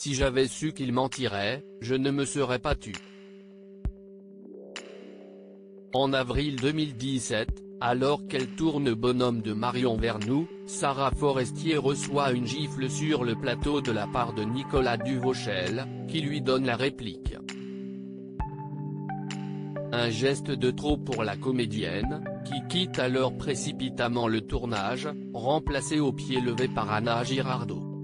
Si j'avais su qu'il mentirait, je ne me serais pas tu. En avril 2017, alors qu'elle tourne Bonhomme de Marion vers nous, Sarah Forestier reçoit une gifle sur le plateau de la part de Nicolas Duvauchel, qui lui donne la réplique. Un geste de trop pour la comédienne, qui quitte alors précipitamment le tournage, remplacée au pied levé par Anna Girardot.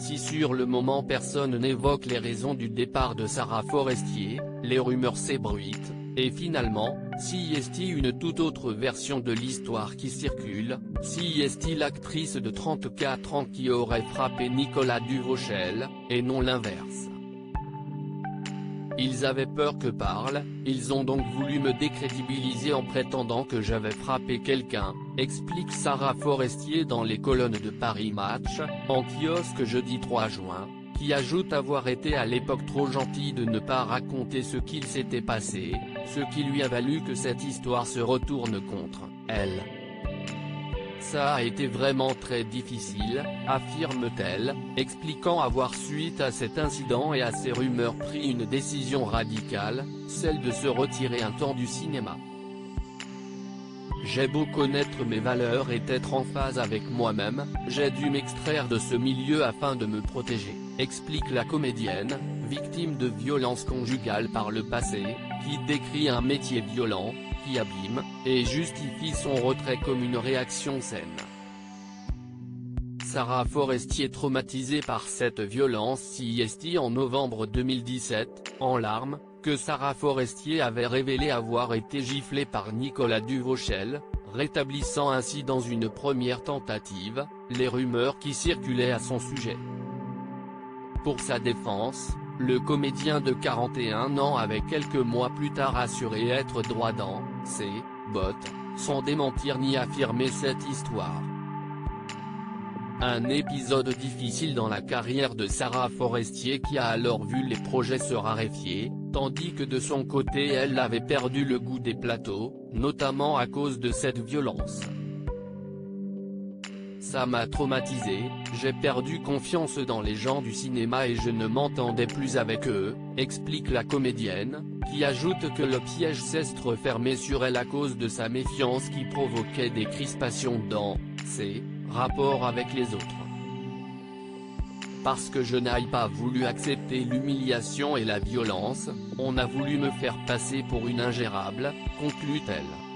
Si sur le moment personne n'évoque les raisons du départ de Sarah Forestier, les rumeurs s'ébruitent, et finalement, si est-il une toute autre version de l'histoire qui circule, si est-il l'actrice de 34 ans qui aurait frappé Nicolas Duvauchel, et non l'inverse. Ils avaient peur que parle, ils ont donc voulu me décrédibiliser en prétendant que j'avais frappé quelqu'un, explique Sarah Forestier dans les colonnes de Paris Match, en kiosque jeudi 3 juin, qui ajoute avoir été à l'époque trop gentille de ne pas raconter ce qu'il s'était passé, ce qui lui a valu que cette histoire se retourne contre elle. Ça a été vraiment très difficile, affirme-t-elle, expliquant avoir suite à cet incident et à ces rumeurs pris une décision radicale, celle de se retirer un temps du cinéma. J'ai beau connaître mes valeurs et être en phase avec moi-même, j'ai dû m'extraire de ce milieu afin de me protéger, explique la comédienne, victime de violences conjugales par le passé, qui décrit un métier violent, qui abîme, et justifie son retrait comme une réaction saine. Sarah Forestier traumatisée par cette violence s'y est en novembre 2017, en larmes, que Sarah Forestier avait révélé avoir été giflée par Nicolas Duvauchel, rétablissant ainsi dans une première tentative, les rumeurs qui circulaient à son sujet. Pour sa défense, le comédien de 41 ans avait quelques mois plus tard assuré être droit dans ses bottes, sans démentir ni affirmer cette histoire. Un épisode difficile dans la carrière de Sarah Forestier qui a alors vu les projets se raréfier, tandis que de son côté elle avait perdu le goût des plateaux, notamment à cause de cette violence. Ça m'a traumatisé, j'ai perdu confiance dans les gens du cinéma et je ne m'entendais plus avec eux, explique la comédienne, qui ajoute que le piège s'est refermé sur elle à cause de sa méfiance qui provoquait des crispations dans ses rapports avec les autres. Parce que je n'ai pas voulu accepter l'humiliation et la violence, on a voulu me faire passer pour une ingérable, conclut-elle.